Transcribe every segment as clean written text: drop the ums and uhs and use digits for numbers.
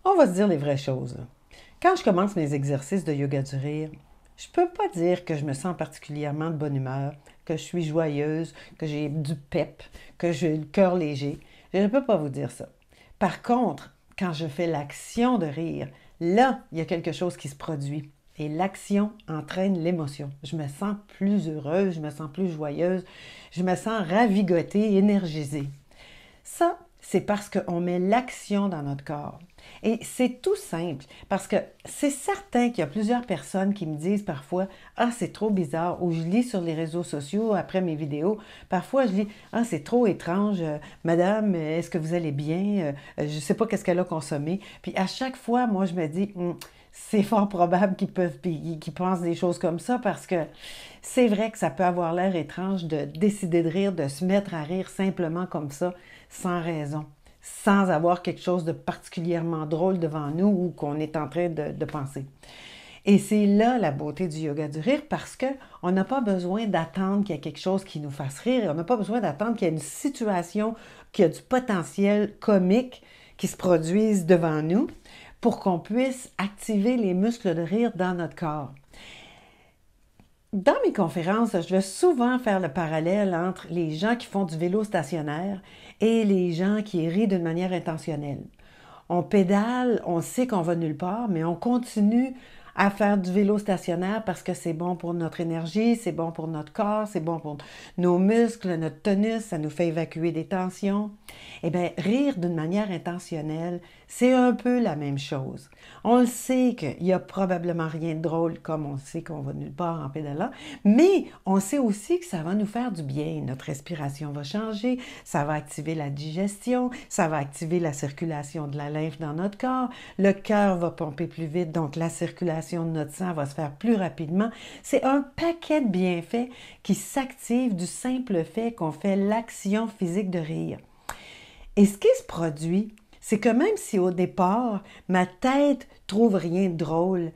On va se dire les vraies choses, là. Quand je commence mes exercices de yoga du rire, je peux pas dire que je me sens particulièrement de bonne humeur, que je suis joyeuse, que j'ai du pep, que j'ai le cœur léger. Je ne peux pas vous dire ça. Par contre, quand je fais l'action de rire, là, il y a quelque chose qui se produit. Et l'action entraîne l'émotion. Je me sens plus heureuse, je me sens plus joyeuse, je me sens ravigotée, énergisée. Ça, c'est parce qu'on met l'action dans notre corps. Et c'est tout simple, parce que c'est certain qu'il y a plusieurs personnes qui me disent parfois « Ah, c'est trop bizarre » ou je lis sur les réseaux sociaux après mes vidéos, parfois je lis « Ah, c'est trop étrange, madame, est-ce que vous allez bien? Je ne sais pas qu'est-ce qu'elle a consommé. » Puis à chaque fois, moi, je me dis c'est fort probable qu'ils pensent des choses comme ça parce que c'est vrai que ça peut avoir l'air étrange de décider de rire, de se mettre à rire simplement comme ça, sans raison, sans avoir quelque chose de particulièrement drôle devant nous ou qu'on est en train de penser. Et c'est là la beauté du yoga du rire parce qu'on n'a pas besoin d'attendre qu'il y ait quelque chose qui nous fasse rire, on n'a pas besoin d'attendre qu'il y ait une situation qui a du potentiel comique qui se produise devant nous pour qu'on puisse activer les muscles de rire dans notre corps. Dans mes conférences, je vais souvent faire le parallèle entre les gens qui font du vélo stationnaire et les gens qui rient d'une manière intentionnelle. On pédale, on sait qu'on va nulle part, mais on continue à faire du vélo stationnaire parce que c'est bon pour notre énergie, c'est bon pour notre corps, c'est bon pour nos muscles, notre tonus, ça nous fait évacuer des tensions. Eh bien, rire d'une manière intentionnelle, c'est un peu la même chose. On le sait qu'il n'y a probablement rien de drôle comme on sait qu'on va nulle part en pédalant, mais on sait aussi que ça va nous faire du bien. Notre respiration va changer, ça va activer la digestion, ça va activer la circulation de la lymphe dans notre corps, le cœur va pomper plus vite, donc la circulation de notre sang va se faire plus rapidement. C'est un paquet de bienfaits qui s'activent du simple fait qu'on fait l'action physique de rire. Et ce qui se produit, c'est que même si au départ, ma tête trouve rien de drôle,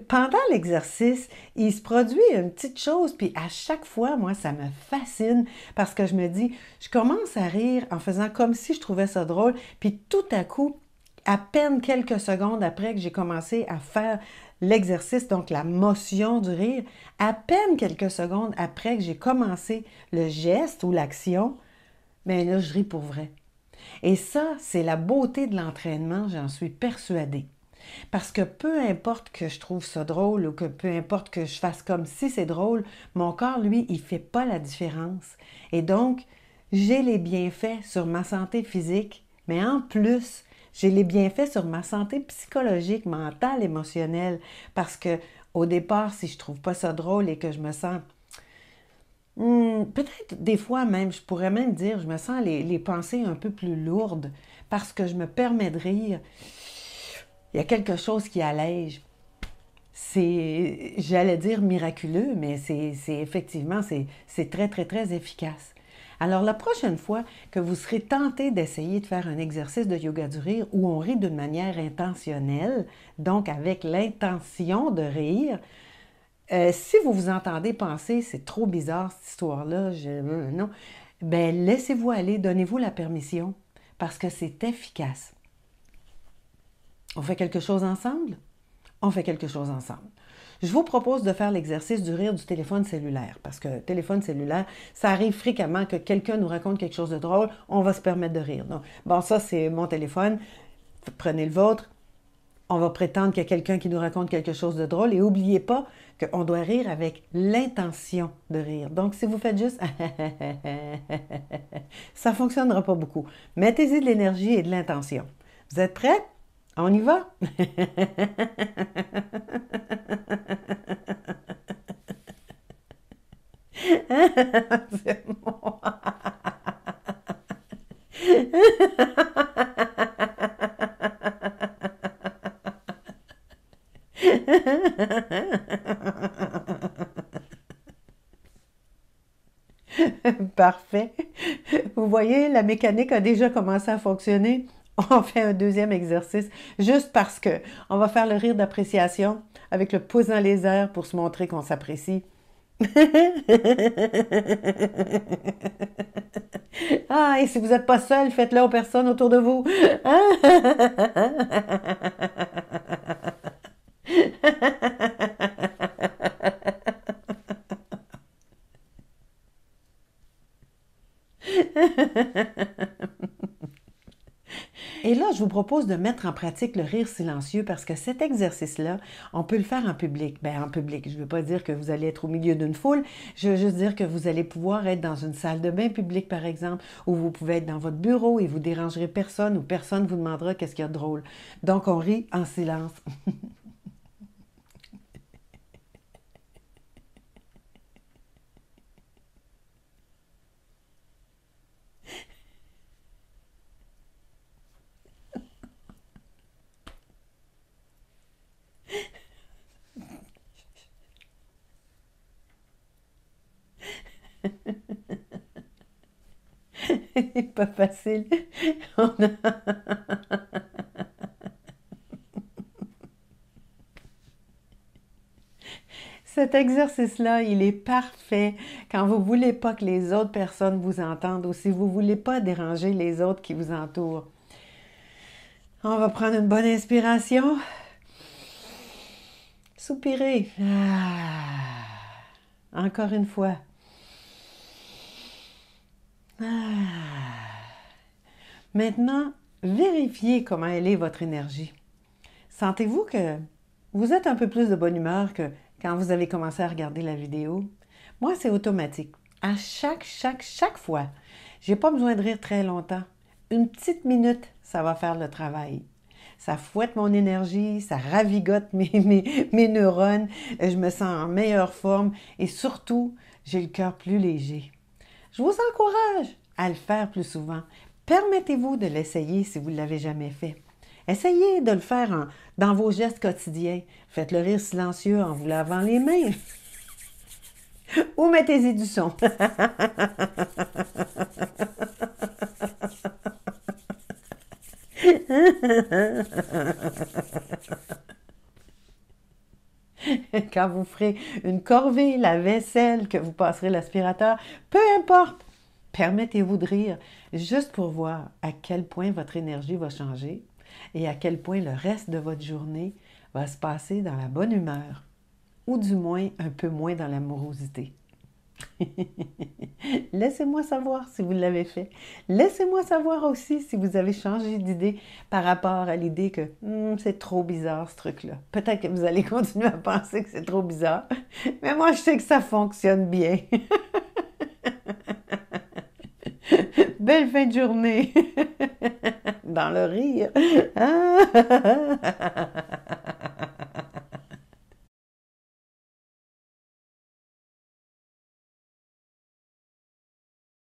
pendant l'exercice, il se produit une petite chose, puis à chaque fois, moi, ça me fascine parce que je me dis, je commence à rire en faisant comme si je trouvais ça drôle, puis tout à coup, à peine quelques secondes après que j'ai commencé à faire l'exercice, donc la motion du rire, à peine quelques secondes après que j'ai commencé le geste ou l'action, bien là, je ris pour vrai. Et ça, c'est la beauté de l'entraînement, j'en suis persuadée. Parce que peu importe que je trouve ça drôle ou que peu importe que je fasse comme si c'est drôle, mon corps, lui, il ne fait pas la différence. Et donc, j'ai les bienfaits sur ma santé physique, mais en plus, j'ai les bienfaits sur ma santé psychologique, mentale, émotionnelle. Parce que au départ, si je ne trouve pas ça drôle et que je me sens peut-être des fois même, je pourrais même dire, je me sens les pensées un peu plus lourdes parce que je me permets de rire. Il y a quelque chose qui allège. C'est, j'allais dire miraculeux, mais c'est effectivement, c'est très, très, très efficace. Alors, la prochaine fois que vous serez tenté d'essayer de faire un exercice de yoga du rire où on rit d'une manière intentionnelle, donc avec l'intention de rire, si vous vous entendez penser, c'est trop bizarre cette histoire-là, non, ben laissez-vous aller, donnez-vous la permission, parce que c'est efficace. On fait quelque chose ensemble? On fait quelque chose ensemble. Je vous propose de faire l'exercice du rire du téléphone cellulaire, parce que téléphone cellulaire, ça arrive fréquemment que quelqu'un nous raconte quelque chose de drôle, on va se permettre de rire. Donc, bon, ça c'est mon téléphone, prenez le vôtre, on va prétendre qu'il y a quelqu'un qui nous raconte quelque chose de drôle et n'oubliez pas qu'on doit rire avec l'intention de rire. Donc, si vous faites juste ça ne fonctionnera pas beaucoup. Mettez-y de l'énergie et de l'intention. Vous êtes prêts? On y va? C'est bon. Parfait. Vous voyez, la mécanique a déjà commencé à fonctionner. On fait un deuxième exercice juste parce que on va faire le rire d'appréciation avec le pouce dans les airs pour se montrer qu'on s'apprécie. Ah, et si vous n'êtes pas seul, faites-le aux personnes autour de vous. Et là, je vous propose de mettre en pratique le rire silencieux parce que cet exercice-là, on peut le faire en public. En public, je ne veux pas dire que vous allez être au milieu d'une foule, je veux juste dire que vous allez pouvoir être dans une salle de bain publique, par exemple, ou vous pouvez être dans votre bureau et vous dérangerez personne ou personne vous demandera qu'est-ce qu'il y a de drôle. Donc, on rit en silence. Pas facile. On a- Cet exercice-là, il est parfait quand vous ne voulez pas que les autres personnes vous entendent ou si vous ne voulez pas déranger les autres qui vous entourent. On va prendre une bonne inspiration. Soupirez. Encore une fois. Maintenant, vérifiez comment elle est votre énergie. Sentez-vous que vous êtes un peu plus de bonne humeur que quand vous avez commencé à regarder la vidéo? Moi, c'est automatique. À chaque fois. J'ai pas besoin de rire très longtemps. Une petite minute, ça va faire le travail. Ça fouette mon énergie, ça ravigote mes neurones, je me sens en meilleure forme et surtout, j'ai le cœur plus léger. Je vous encourage à le faire plus souvent. Permettez-vous de l'essayer si vous ne l'avez jamais fait. Essayez de le faire dans vos gestes quotidiens. Faites le rire silencieux en vous lavant les mains. Ou mettez-y du son. Quand vous ferez une corvée, la vaisselle, que vous passerez l'aspirateur, peu importe, permettez-vous de rire juste pour voir à quel point votre énergie va changer et à quel point le reste de votre journée va se passer dans la bonne humeur ou du moins un peu moins dans l'amorosité. Laissez-moi savoir si vous l'avez fait. Laissez-moi savoir aussi si vous avez changé d'idée par rapport à l'idée que c'est trop bizarre ce truc-là. Peut-être que vous allez continuer à penser que c'est trop bizarre, mais moi je sais que ça fonctionne bien. Belle fin de journée dans le rire.